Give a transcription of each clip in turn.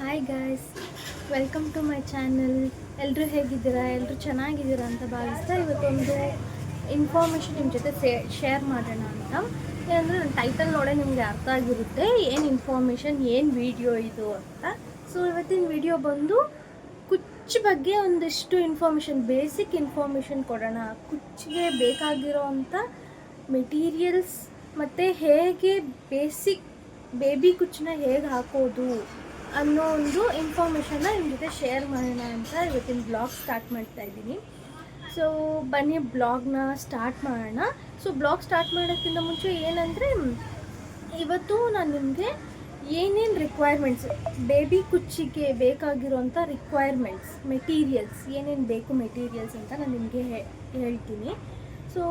Hi guys, welcome to my channel. ಎಲ್ಲರೂ ಹೇಗಿದ್ದೀರಾ? ಎಲ್ಲರೂ ಚೆನ್ನಾಗಿದ್ದೀರಾ ಅಂತ ಭಾವಿಸ್ತಾ ಇವತ್ತೊಂದು ಇನ್ಫಾರ್ಮೇಷನ್ ನಿಮ್ಮ ಜೊತೆ ಶೇರ್ ಮಾಡೋಣ ಅಂತ. ಏನಂದರೆ ನನ್ನ ಟೈಟಲ್ ನೋಡೇ ನಿಮಗೆ ಅರ್ಥ ಆಗಿರುತ್ತೆ ಏನು ಇನ್ಫಾರ್ಮೇಷನ್, ಏನು ವಿಡಿಯೋ ಇದು ಅಂತ. ಸೊ ಇವತ್ತಿನ ವಿಡಿಯೋ ಬಂದು ಕುಚ್ಚು ಬಗ್ಗೆ ಒಂದಿಷ್ಟು ಇನ್ಫಾರ್ಮೇಷನ್, ಬೇಸಿಕ್ ಇನ್ಫಾರ್ಮೇಷನ್ ಕೊಡೋಣ. ಕುಚ್ಚಿಗೆ ಬೇಕಾಗಿರೋ ಅಂಥ ಮೆಟೀರಿಯಲ್ಸ್ ಮತ್ತು ಹೇಗೆ ಬೇಸಿಕ್ ಬೇಬಿ ಕುಚ್ಚನ್ನ ಹೇಗೆ ಹಾಕೋದು ಅನ್ನೋ ಒಂದು ಇನ್ಫಾರ್ಮೇಷನ್ನ ನಿಮ್ಮ ಜೊತೆ ಶೇರ್ ಮಾಡೋಣ ಅಂತ ಇವತ್ತಿನ ಬ್ಲಾಗ್ ಸ್ಟಾರ್ಟ್ ಮಾಡ್ತಾ ಇದ್ದೀನಿ. ಸೊ ಬನ್ನಿ ಬ್ಲಾಗ್ನ ಸ್ಟಾರ್ಟ್ ಮಾಡೋಣ. ಸೊ ಬ್ಲಾಗ್ ಸ್ಟಾರ್ಟ್ ಮಾಡೋಕ್ಕಿಂತ ಮುಂಚೆ ಏನಂದರೆ, ಇವತ್ತು ನಾನು ನಿಮಗೆ ಏನೇನು ರಿಕ್ವೈರ್ಮೆಂಟ್ಸ್, ಬೇಬಿ ಕುಚ್ಚಿಗೆ ಬೇಕಾಗಿರೋಂಥ ರಿಕ್ವೈರ್ಮೆಂಟ್ಸ್, ಮೆಟೀರಿಯಲ್ಸ್ ಏನೇನು ಬೇಕು ಮೆಟೀರಿಯಲ್ಸ್ ಅಂತ ನಾನು ನಿಮಗೆ ಹೇಳ್ತೀನಿ. ಸೊ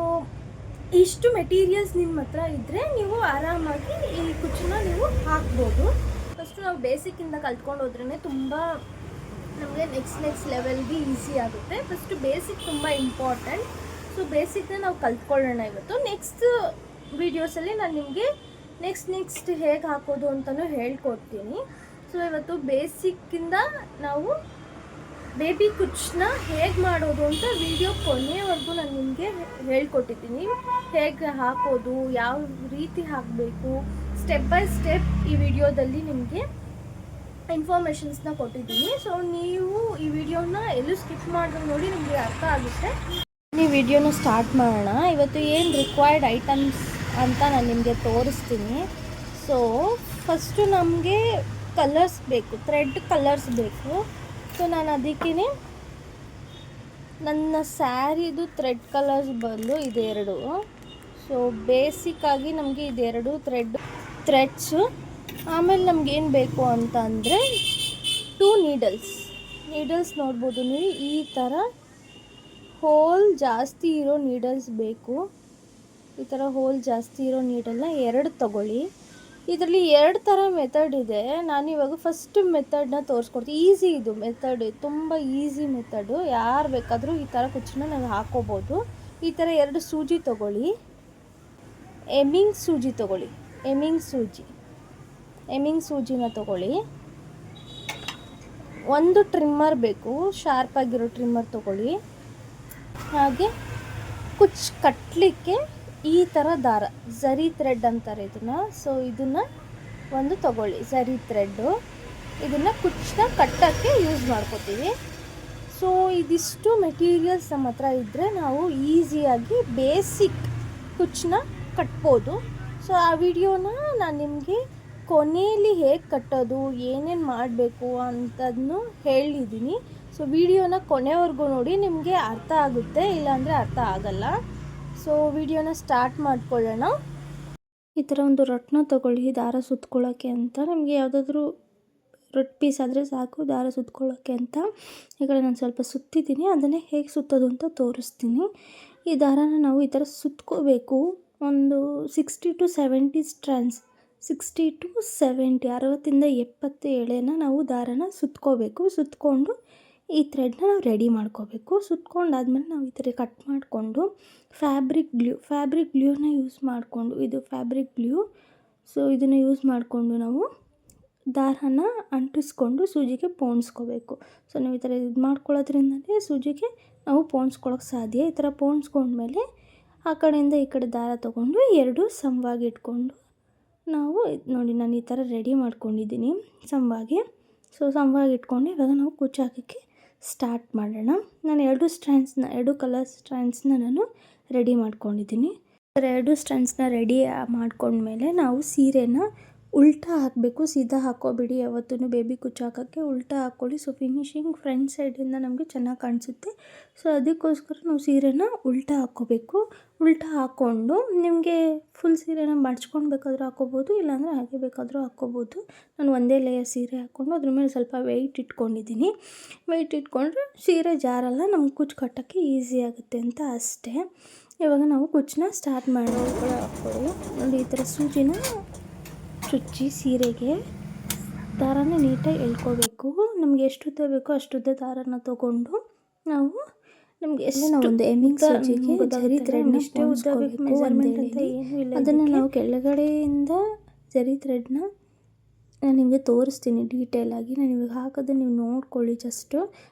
ಇಷ್ಟು ಮೆಟೀರಿಯಲ್ಸ್ ನಿಮ್ಮ ಹತ್ರ ಇದ್ದರೆ ನೀವು ಆರಾಮಾಗಿ ಈ ಕುಚ್ಚನ್ನ ನೀವು ಹಾಕ್ಬೋದು. ಫಸ್ಟು ನಾವು ಬೇಸಿಕ್ಕಿಂದ ಕಲ್ತ್ಕೊಂಡು ಹೋದ್ರೇ ತುಂಬ ನಮಗೆ ನೆಕ್ಸ್ಟ್ ಲೆವೆಲ್ಗೆ ಈಸಿ ಆಗುತ್ತೆ. ಫಸ್ಟು ಬೇಸಿಕ್ ತುಂಬ ಇಂಪಾರ್ಟೆಂಟ್. ಸೊ ಬೇಸಿಕ್ನ ನಾವು ಕಲ್ತ್ಕೊಳ್ಳೋಣ ಇವತ್ತು. ನೆಕ್ಸ್ಟ್ ವೀಡಿಯೋಸಲ್ಲಿ ನಾನು ನಿಮಗೆ ನೆಕ್ಸ್ಟ್ ಹೇಗೆ ಹಾಕೋದು ಅಂತಲೂ ಹೇಳ್ಕೊಡ್ತೀನಿ. ಸೊ ಇವತ್ತು ಬೇಸಿಕ್ಕಿಂದ ನಾವು ಬೇಬಿ ಕುಚ್ಚನ್ನ ಹೇಗೆ ಮಾಡೋದು ಅಂತ ವಿಡಿಯೋ ಕೊನೆಯವರೆಗೂ ನಾನು ನಿಮಗೆ ಹೇಳ್ಕೊಟ್ಟಿದ್ದೀನಿ. ಹೇಗೆ ಹಾಕೋದು, ಯಾವ ರೀತಿ ಹಾಕಬೇಕು, ಸ್ಟೆಪ್ ಬೈ ಸ್ಟೆಪ್ ಈ ವಿಡಿಯೋದಲ್ಲಿ ನಿಮಗೆ ಇನ್ಫಾರ್ಮೇಷನ್ಸ್ನ ಕೊಟ್ಟಿದ್ದೀನಿ. ಸೊ ನೀವು ಈ ವಿಡಿಯೋನ ಎಲ್ಲೂ ಸ್ಕಿಪ್ ಮಾಡಿದ್ರೆ ನೋಡಿ, ನಿಮಗೆ ಅರ್ಥ ಆಗುತ್ತೆ. ಈ ವಿಡಿಯೋನ ಸ್ಟಾರ್ಟ್ ಮಾಡೋಣ. ಇವತ್ತು ಏನು ರಿಕ್ವೈರ್ಡ್ ಐಟಮ್ಸ್ ಅಂತ ನಾನು ನಿಮಗೆ ತೋರಿಸ್ತೀನಿ. ಸೊ ಫಸ್ಟು ನಮಗೆ ಕಲರ್ಸ್ ಬೇಕು, ಥ್ರೆಡ್ ಕಲರ್ಸ್ ಬೇಕು. ಸೊ ನಾನು ಅದಕ್ಕೇ ನನ್ನ ಸ್ಯಾರಿದು ಥ್ರೆಡ್ ಕಲರ್ಸ್ ಬಂದು ಇದೆರಡು. ಸೊ ಬೇಸಿಕ್ಕಾಗಿ ನಮಗೆ ಇದೆರಡು ಥ್ರೆಡ್ಸು. ಆಮೇಲೆ ನಮಗೇನು ಬೇಕು ಅಂತ ಅಂದರೆ 2 ನೀಡಲ್ಸ್ ನೋಡ್ಬೋದು ನೀವು. ಈ ಥರ ಹೋಲ್ ಜಾಸ್ತಿ ಇರೋ ನೀಡಲ್ಸ್ ಬೇಕು. ಈ ಥರ ಹೋಲ್ ಜಾಸ್ತಿ ಇರೋ ನೀಡಲ್ನ 2 ತಗೊಳ್ಳಿ. ಇದರಲ್ಲಿ 2 ಥರ ಮೆಥಡ್ ಇದೆ. ನಾನಿವಾಗ ಫಸ್ಟ್ ಮೆಥಡ್ನ ತೋರಿಸ್ಕೊಡ್ತೀನಿ. ಈಸಿ ಇದು ಮೆಥಡ್, ತುಂಬ ಈಸಿ ಮೆಥಡು. ಯಾರು ಬೇಕಾದರೂ ಈ ಥರ ಕುಚ್ಚನ್ನ ನಾವು ಹಾಕೋಬೋದು. ಈ ಥರ 2 ಸೂಜಿ ತೊಗೊಳ್ಳಿ. ಎಮ್ಮಿಂಗ್ ಸೂಜಿನ ತೊಗೊಳ್ಳಿ. ಒಂದು ಟ್ರಿಮ್ಮರ್ ಬೇಕು, ಶಾರ್ಪಾಗಿರೋ ಟ್ರಿಮ್ಮರ್ ತೊಗೊಳ್ಳಿ. ಹಾಗೆ ಕುಚ್ಚು ಕಟ್ಟಲಿಕ್ಕೆ ಈ ಥರ ದಾರ, ಝರಿ ಥ್ರೆಡ್ ಅಂತಾರೆ ಇದನ್ನು. ಸೊ ಇದನ್ನು ಒಂದು ತೊಗೊಳ್ಳಿ, ಝರಿ ಥ್ರೆಡ್ಡು. ಇದನ್ನು ಕುಚ್ಚನ್ನ ಕಟ್ಟೋಕ್ಕೆ ಯೂಸ್ ಮಾಡ್ಕೋತೀವಿ. ಸೊ ಇದಿಷ್ಟು ಮೆಟೀರಿಯಲ್ಸ್ ನಮ್ಮ ಹತ್ರ ಇದ್ದರೆ ನಾವು ಈಸಿಯಾಗಿ ಬೇಸಿಕ್ ಕುಚ್ಚನ್ನ ಕಟ್ಬೋದು. ಸೊ ಆ ವಿಡಿಯೋನ ನಾನು ನಿಮಗೆ ಕೊನೆಯಲ್ಲಿ ಹೇಗೆ ಕಟ್ಟೋದು, ಏನೇನು ಮಾಡಬೇಕು ಅಂತದನ್ನು ಹೇಳಿದ್ದೀನಿ. ಸೊ ವಿಡಿಯೋನ ಕೊನೆವರೆಗೂ ನೋಡಿ, ನಿಮಗೆ ಅರ್ಥ ಆಗುತ್ತೆ, ಇಲ್ಲಾಂದರೆ ಅರ್ಥ ಆಗಲ್ಲ. ಸೊ ವಿಡಿಯೋನ ಸ್ಟಾರ್ಟ್ ಮಾಡ್ಕೊಳ್ಳೋಣ. ಈ ಥರ ಒಂದು ರೊಟ್ಟನ್ನ ತೊಗೊಳ್ಳಿ ದಾರ ಸುತ್ಕೊಳ್ಳೋಕ್ಕೆ ಅಂತ. ನಿಮಗೆ ಯಾವುದಾದ್ರೂ ರೊಟ್ಟಿ ಪೀಸ್ ಆದರೆ ಸಾಕು ದಾರ ಸುತ್ಕೊಳ್ಳೋಕ್ಕೆ ಅಂತ. ಈ ಕಡೆ ನಾನು ಸ್ವಲ್ಪ ಸುತ್ತಿದ್ದೀನಿ, ಅದನ್ನೇ ಹೇಗೆ ಸುತ್ತೋದು ಅಂತ ತೋರಿಸ್ತೀನಿ. ಈ ದಾರಾನ ನಾವು ಈ ಥರ ಸುತ್ಕೋಬೇಕು. ಒಂದು 60 to 70 ಸ್ಟ್ರ್ಯಾಂಡ್ಸ್, 60 to 70, 60-70 ಎಳೆನ ನಾವು ದಾರಾನ ಸುತ್ಕೋಬೇಕು. ಸುತ್ಕೊಂಡು ಈ ಥ್ರೆಡ್ನ ನಾವು ರೆಡಿ ಮಾಡ್ಕೋಬೇಕು. ಸುತ್ಕೊಂಡಾದ್ಮೇಲೆ ನಾವು ಈ ಥರ ಕಟ್ ಮಾಡಿಕೊಂಡು ಫ್ಯಾಬ್ರಿಕ್ ಗ್ಲೂನ ಯೂಸ್ ಮಾಡಿಕೊಂಡು, ಇದು ಫ್ಯಾಬ್ರಿಕ್ ಗ್ಲೂ. ಸೊ ಇದನ್ನು ಯೂಸ್ ಮಾಡಿಕೊಂಡು ನಾವು ದಾರಾನ ಅಂಟಿಸ್ಕೊಂಡು ಸೂಜಿಗೆ ಪೋಣಿಸ್ಕೋಬೇಕು. ಸೊ ನಾವು ಈ ಥರ ಇದು ಮಾಡ್ಕೊಳ್ಳೋದ್ರಿಂದಲೇ ಸೂಜಿಗೆ ನಾವು ಪೋಣಿಸ್ಕೊಳ್ಳೋಕೆ ಸಾಧ್ಯ. ಈ ಥರ ಪೋಣಿಸ್ಕೊಂಡ್ಮೇಲೆ ಆ ಕಡೆಯಿಂದ ಈ ಕಡೆ ದಾರ ತೊಗೊಂಡು 2 ಸಮವಾಗಿ ಇಟ್ಕೊಂಡು ನಾವು ನೋಡಿ, ನಾನು ಈ ಥರ ರೆಡಿ ಮಾಡ್ಕೊಂಡಿದ್ದೀನಿ ಸಮವಾಗಿ. ಸೊ ಸಮವಾಗಿ ಇಟ್ಕೊಂಡು ಇವಾಗ ನಾವು ಕುಚ್ಚು ಹಾಕೋಕ್ಕೆ ಸ್ಟಾರ್ಟ್ ಮಾಡೋಣ. ನಾನು 2 ಕಲರ್ ಸ್ಟ್ರ್ಯಾಂಡ್ಸ್ನ ನಾನು ರೆಡಿ ಮಾಡ್ಕೊಂಡಿದ್ದೀನಿ. 2 ಸ್ಟ್ರ್ಯಾಂಡ್ಸ್ನ ರೆಡಿ ಮಾಡ್ಕೊಂಡ್ಮೇಲೆ ನಾವು ಸೀರೆನ ಉಲ್ಟಾ ಹಾಕಬೇಕು. ಸೀದಾ ಹಾಕೋಬಿಡಿ ಯಾವತ್ತೂ. ಬೇಬಿ ಕುಚ್ಚು ಹಾಕೋಕ್ಕೆ ಉಲ್ಟಾ ಹಾಕ್ಕೊಳ್ಳಿ. ಸೊ ಫಿನಿಶಿಂಗ್ ಫ್ರಂಟ್ ಸೈಡಿಂದ ನಮಗೆ ಚೆನ್ನಾಗಿ ಕಾಣಿಸುತ್ತೆ. ಸೊ ಅದಕ್ಕೋಸ್ಕರ ನಾವು ಸೀರೆನ ಉಲ್ಟಾ ಹಾಕ್ಕೋಬೇಕು. ಉಲ್ಟಾ ಹಾಕ್ಕೊಂಡು ನಿಮಗೆ ಫುಲ್ ಸೀರೆನ ಮಡ್ಚ್ಕೊಂಡು ಬೇಕಾದರೂ ಹಾಕ್ಕೋಬೋದು, ಇಲ್ಲಾಂದರೆ ಹಾಗೆ ಬೇಕಾದರೂ ಹಾಕ್ಕೋಬೋದು. ನಾನು ಒಂದೇ ಲೇಯರ್ ಸೀರೆ ಹಾಕ್ಕೊಂಡು ಅದ್ರ ಮೇಲೆ ಸ್ವಲ್ಪ ವೆಯ್ಟ್ ಇಟ್ಕೊಂಡಿದ್ದೀನಿ. ವೆಯ್ಟ್ ಇಟ್ಕೊಂಡ್ರೆ ಸೀರೆ ಜಾರಲ್ಲ, ನಮ್ಗೆ ಕುಚ್ಚು ಕಟ್ಟೋಕ್ಕೆ ಈಸಿ ಆಗುತ್ತೆ ಅಂತ ಅಷ್ಟೇ. ಇವಾಗ ನಾವು ಕುಚ್ಚನ್ನ ಸ್ಟಾರ್ಟ್ ಹಾಕ್ಕೊಳ್ಳಿ. ನೋಡಿ, ಈ ಥರ ಸೂಜಿನ ಚುಚ್ಚಿ ಸೀರೆಗೆ ದಾರಾನ ನೀಟಾಗಿ ಎಳ್ಕೋಬೇಕು. ನಮಗೆ ಎಷ್ಟು ಉದ್ದ ಬೇಕೋ ಅಷ್ಟುದ್ದ ದಾರಾನ ತೊಗೊಂಡು ನಾವು ನಮಗೆ ಎಷ್ಟು ಒಂದು ಎಮ್ಮಿಂಗ್ ಸೂಜಿಗೆ ಝರಿ ಥ್ರೆಡ್ನ ಇಷ್ಟೇ ಉದ್ದ ಬೇಕು ಮೆಜರ್ಮೆಂಟ್ ಅಂತ ಏನೂ ಇಲ್ಲ. ಅದನ್ನು ನಾವು ಕೆಳಗಡೆಯಿಂದ ಝರಿ ಥ್ರೆಡ್ನ ನಾನು ನಿಮಗೆ ತೋರಿಸ್ತೀನಿ ಡೀಟೇಲಾಗಿ. ನಾನು ಇವಾಗ ಹಾಕೋದು ನೀವು ನೋಡ್ಕೊಳ್ಳಿ, ಜಸ್ಟು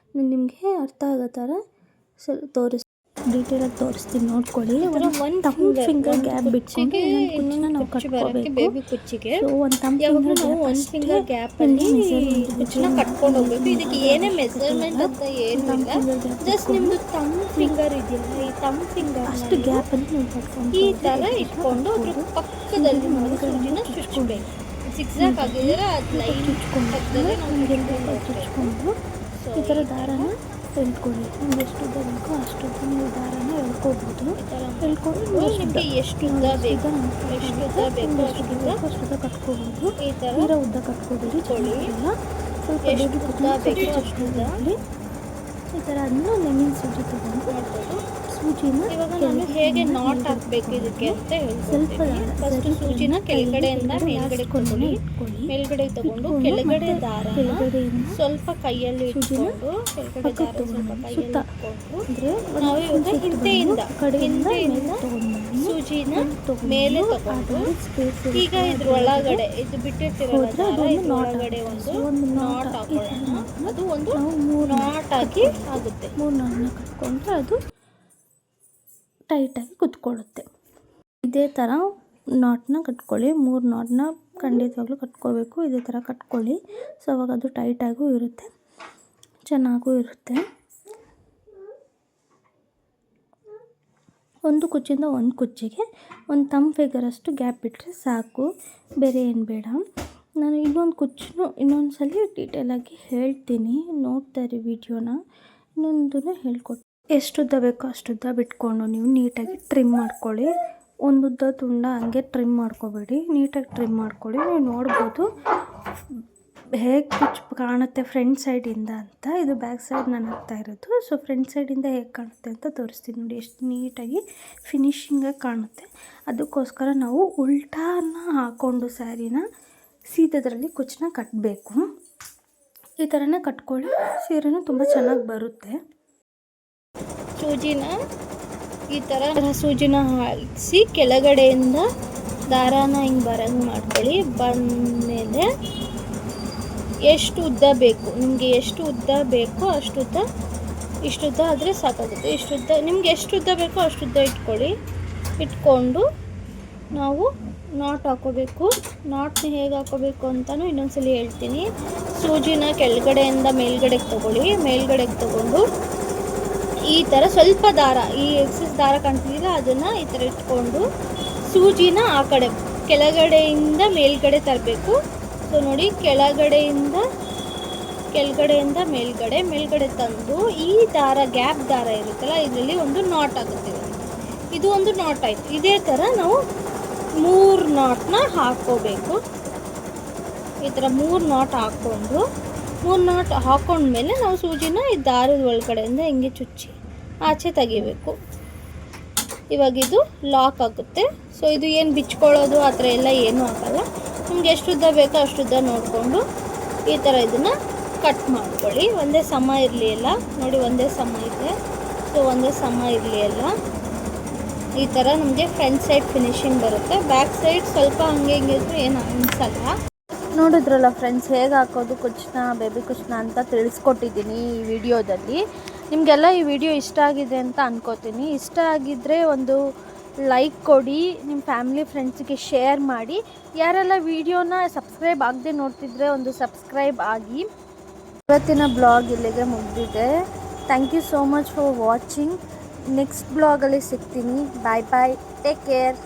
ನಿಮಗೆ ಅರ್ಥ ಆಗೋ ಥರ ಡೀಟೇಲಾಗಿ ತೋರಿಸ್ತೀನಿ, ನೋಡ್ಕೊಳ್ಳಿ. ಒಂದು ಫಿಂಗರ್ ಗ್ಯಾಪ್ ಬಿಟ್ಕೊಂಡು ಕುಚ್ಚನ್ನ ನಾವು ಕಟ್ಕೋಬೇಕು. ಬೇಬಿ ಕುಚ್ಚಿಗೆ ಸೊ ಒಂದು ಒಂದು ಫಿಂಗರ್ ಗ್ಯಾಪಲ್ಲಿ ಕುಚ್ಚನ್ನ ಕಟ್ಕೊಂಡು ಹೋಗ್ಬೇಕು. ಇದಕ್ಕೆ ಏನೇ ಮೆಜರ್ಮೆಂಟ್ ಅಂತ ಏನೂ ಇಲ್ಲ, ಜಸ್ಟ್ ನಿಮ್ಮದು ತಮ್ ಫಿಂಗರ್ ಇದೆಯಲ್ಲ, ಈ ತಮ್ ಫಿಂಗರ್ ಅಷ್ಟು ಗ್ಯಾಪಲ್ಲಿ ನೀವು ಕಟ್ಕೊಂಡು ಈ ಥರ ಇಟ್ಕೊಂಡು ಅದ್ರ ಪಕ್ಕದಲ್ಲಿ ನಾವು ಸೂಜಿನ ಚುಚ್ಚಬೇಕು. ಸಿಕ್ಸಾಕ್ ಆಗಿದ್ರೆ ಅದು ಲೈನ್ ಪಕ್ಕದಲ್ಲಿ ನಾವು ಚುಚ್ಕೊಂಡು ಈ ಥರ ದಾರನ ಎಳ್ಕೊಳ್ಳಿ. ನಿಮ್ಗೆ ಎಷ್ಟು ಉದ್ದ ಬೇಕೋ ಅಷ್ಟು ನೀವು ದಾರನ ಎಳ್ಕೊಬೋದು. ಎಳ್ಕೊಂಡು ನಿಮಗೆ ಎಷ್ಟು ಉದ್ದ ಬೇಕು ಅಷ್ಟು ಉದ್ದ ಕಟ್ಕೋಬೋದು. ಈ ಥರ ಉದ್ದ ಕಟ್ಕೋಬೇಡಿ, ಎಲ್ಲ ಸ್ವಲ್ಪ ಎಷ್ಟು ಉದ್ದ ಬೇಕು ಅಷ್ಟು ಉದ್ದ. ಈ ಥರ ಅದನ್ನ ಲೆಮನ್ ಸೂಜಿ ತಗೊಂಡು ಸೂಜಿನ ಇವಾಗ ನಾನು ಹೇಗೆ ನಾಟ್ ಹಾಕಬೇಕು ಇದಕ್ಕೆ ಅಂತ ಹೇಳ್ಕೊಡ್ತೀನಿ. ಫಸ್ಟ್ ಸೂಜಿನ ಕೆಳಗಡೆಯಿಂದ ಮೇಲ್ಗಡೆ ಕೊಂಡ್ಕೊಳ್ಳಿ. ಮೇಲ್ಗಡೆ ತಗೊಂಡು ಕೆಳಗಡೆ ದಾರನ ಸ್ವಲ್ಪ ಕೈಯಲ್ಲಿ ಇಟ್ಕೊಂಡು ಕೆಳಗಡೆ ದಾರ ಸ್ವಲ್ಪ ಕೈಯಲ್ಲಿ ಇಟ್ಕೊಂಡು ನಾವು ಇವಾಗ ಹಿಂದೆಯಿಂದ ಸೂಜಿನ ಮೇಲೆ ತಗೊಂಡು ಈಗ ಇದ್ರ ಒಳಗಡೆ ಇದು ಬಿಟ್ಟಿರ್ತಿರಲ್ಲ ದಾರ, ಇದ್ರ ಒಳಗಡೆ ಒಂದು ನಾಟ್ ಹಾಕೊಳ್ಳೋಣ. ಅದು ಒಂದು ನಾಟ್ ಆಗಿ ಆಗುತ್ತೆ. 3 ನಾಟ್ನ ಕಟ್ಕೊಂಡ್ರೆ ಅದು ಟೈಟಾಗಿ ಕುತ್ಕೊಳ್ಳುತ್ತೆ. ಇದೇ ಥರ ನಾಟ್ನ ಕಟ್ಕೊಳ್ಳಿ. 3 ನಾಟ್ನ ಖಂಡಿತವಾಗ್ಲೂ ಕಟ್ಕೋಬೇಕು. ಇದೇ ಥರ ಕಟ್ಕೊಳ್ಳಿ. ಸೊ ಅವಾಗ ಅದು ಟೈಟಾಗೂ ಇರುತ್ತೆ, ಚೆನ್ನಾಗೂ ಇರುತ್ತೆ. ಒಂದು ಕುಚ್ಚಿಂದ ಒಂದು ಕುಚ್ಚಿಗೆ ಒಂದು ತಮ್ಮ ಫಿಗರಷ್ಟು ಗ್ಯಾಪ್ ಬಿಟ್ಟರೆ ಸಾಕು, ಬೇರೆ ಏನು ಬೇಡ. ನಾನು ಇನ್ನೊಂದು ಕುಚ್ಚು ಇನ್ನೊಂದು ಸಲ ಡೀಟೇಲಾಗಿ ಹೇಳ್ತೀನಿ, ನೋಡ್ತಾ ಇರಿ ವಿಡಿಯೋನ. ಇನ್ನೊಂದನ್ನು ಹೇಳ್ಕೊಟ್ಟು ಎಷ್ಟು ಉದ್ದ ಬೇಕೋ ಅಷ್ಟು ಉದ್ದ ಬಿಟ್ಕೊಂಡು ನೀವು ನೀಟಾಗಿ ಟ್ರಿಮ್ ಮಾಡ್ಕೊಳ್ಳಿ. ಒಂದು ಉದ್ದ ತುಂಡ ಹಂಗೆ ಟ್ರಿಮ್ ಮಾಡ್ಕೊಬೇಡಿ, ನೀಟಾಗಿ ಟ್ರಿಮ್ ಮಾಡ್ಕೊಳ್ಳಿ. ನೀವು ನೋಡ್ಬೋದು ಹೇಗೆ ಕುಚ್ಚು ಕಾಣುತ್ತೆ ಫ್ರಂಟ್ ಸೈಡಿಂದ ಅಂತ. ಇದು ಬ್ಯಾಕ್ ಸೈಡ್ ನಾನು ಹಾಕ್ತಾ ಇರೋದು. ಸೊ ಫ್ರಂಟ್ ಸೈಡಿಂದ ಹೇಗೆ ಕಾಣುತ್ತೆ ಅಂತ ತೋರಿಸ್ತೀನಿ ನೋಡಿ, ಎಷ್ಟು ನೀಟಾಗಿ ಫಿನಿಶಿಂಗಾಗಿ ಕಾಣುತ್ತೆ. ಅದಕ್ಕೋಸ್ಕರ ನಾವು ಉಲ್ಟಾನ ಹಾಕ್ಕೊಂಡು ಸ್ಯಾರಿನ ಸೀದದ್ರಲ್ಲಿ ಕುಚ್ಚನ್ನ ಕಟ್ಟಬೇಕು. ಈ ಥರನೇ ಕಟ್ಕೊಳ್ಳಿ, ಸೀರೆನೂ ತುಂಬ ಚೆನ್ನಾಗಿ ಬರುತ್ತೆ. ಸೂಜಿನ ಈ ಥರ ಸೂಜಿನ ಹಾಕಿಸಿ ಕೆಳಗಡೆಯಿಂದ ದಾರಾನ ಹಿಂಗೆ ಬರಂಗೆ ಮಾಡ್ಕೊಳ್ಳಿ. ಬಂದಮೇಲೆ ಎಷ್ಟು ಉದ್ದ ಬೇಕು ನಿಮಗೆ, ಎಷ್ಟು ಉದ್ದ ಬೇಕೋ ಅಷ್ಟು ಉದ್ದ, ಇಷ್ಟುದ್ದ ಆದರೆ ಸಾಕಾಗುತ್ತೆ. ಇಷ್ಟುದ್ದ ನಿಮ್ಗೆ ಎಷ್ಟು ಉದ್ದ ಬೇಕೋ ಅಷ್ಟುದ್ದ ಇಟ್ಕೊಂಡು ನಾವು ನಾಟ್ ಹಾಕೋಬೇಕು. ನಾಟ್ನ ಹೇಗೆ ಹಾಕೋಬೇಕು ಅಂತಲೂ ಇನ್ನೊಂದ್ಸಲಿ ಹೇಳ್ತೀನಿ. ಸೂಜಿನ ಕೆಳಗಡೆಯಿಂದ ಮೇಲ್ಗಡೆಗೆ ತೊಗೊಳ್ಳಿ. ಮೇಲ್ಗಡೆಗೆ ತೊಗೊಂಡು ಈ ಥರ ಸ್ವಲ್ಪ ದಾರ, ಈ ಎಕ್ಸಸ್ ದಾರ ಕಾಣ್ತಿದ್ದಿಲ್ಲ ಅದನ್ನು ಈ ಥರ ಇಟ್ಕೊಂಡು ಸೂಜಿನ ಆ ಕಡೆ ಕೆಳಗಡೆಯಿಂದ ಮೇಲ್ಗಡೆ ತರಬೇಕು. ಸೊ ನೋಡಿ, ಕೆಳಗಡೆಯಿಂದ ಮೇಲ್ಗಡೆ ತಂದು ಈ ದಾರ ಗ್ಯಾಪ್ ದಾರ ಇರುತ್ತಲ್ಲ ಇದರಲ್ಲಿ ಒಂದು ನಾಟ್ ಆಗುತ್ತೆ. ಇದು ಒಂದು ನಾಟ್ ಆಯಿತು. ಇದೇ ಥರ ನಾವು 3 ನಾಟ್ನ ಹಾಕ್ಕೋಬೇಕು. ಈ ಥರ 3 ನಾಟ್ ಹಾಕ್ಕೊಂಡು 3 ನಾಟ್ ಹಾಕ್ಕೊಂಡ್ಮೇಲೆ ನಾವು ಸೂಜಿನ ಈ ದಾರದ ಒಳಗಡೆಯಿಂದ ಹಿಂಗೆ ಚುಚ್ಚಿ ಆಚೆ ತೆಗಿಬೇಕು. ಇವಾಗ ಇದು ಲಾಕ್ ಆಗುತ್ತೆ. ಸೊ ಇದು ಏನು ಬಿಚ್ಕೊಳ್ಳೋದು ಆ ಥರ ಎಲ್ಲ ಏನೂ ಆಗಲ್ಲ. ನಿಮ್ಗೆ ಎಷ್ಟು ಉದ್ದ ಬೇಕೋ ಅಷ್ಟು ಉದ್ದ ನೋಡಿಕೊಂಡು ಈ ಥರ ಇದನ್ನು ಕಟ್ ಮಾಡ್ಕೊಳ್ಳಿ. ಒಂದೇ ಸಮ ಇರಲಿ ಎಲ್ಲ, ನೋಡಿ ಒಂದೇ ಸಮ ಇದೆ. ಸೊ ಒಂದೇ ಸಮ ಇರಲಿ ಎಲ್ಲ. ಈ ಥರ ನಮಗೆ ಫ್ರಂಟ್ ಸೈಡ್ ಫಿನಿಶಿಂಗ್ ಬರುತ್ತೆ. ಬ್ಯಾಕ್ ಸೈಡ್ ಸ್ವಲ್ಪ ಹಂಗೆ ಹಿಂಗೆ ಇದ್ರೂ ಏನು ಅನಿಸಲ್ಲ. ನೋಡಿದ್ರಲ್ಲ ಫ್ರೆಂಡ್ಸ್, ಹೇಗೆ ಹಾಕೋದು ಕುಚ್ಚನ್ನ, ಬೇಬಿ ಕುಚ್ಚನ್ನ ಅಂತ ತಿಳಿಸ್ಕೊಟ್ಟಿದ್ದೀನಿ ಈ ವಿಡಿಯೋದಲ್ಲಿ. ನಿಮಗೆಲ್ಲ ಈ ವಿಡಿಯೋ ಇಷ್ಟ ಆಗಿದೆ ಅಂತ ಅನ್ಕೋತೀನಿ. ಇಷ್ಟ ಆಗಿದ್ದರೆ ಒಂದು ಲೈಕ್ ಕೊಡಿ, ನಿಮ್ಮ ಫ್ಯಾಮಿಲಿ ಫ್ರೆಂಡ್ಸಿಗೆ ಶೇರ್ ಮಾಡಿ. ಯಾರೆಲ್ಲ ವಿಡಿಯೋನ ಸಬ್ಸ್ಕ್ರೈಬ್ ಆಗದೆ ನೋಡ್ತಿದ್ರೆ ಒಂದು ಸಬ್ಸ್ಕ್ರೈಬ್ ಆಗಿ. ಇವತ್ತಿನ ಬ್ಲಾಗ್ ಇಲ್ಲಿಗೆ ಮುಗಿದಿದೆ. Thank you so much for watching. Next ಬ್ಲಾಗಲ್ಲಿ ಸಿಗ್ತೀನಿ. Bye bye, take care.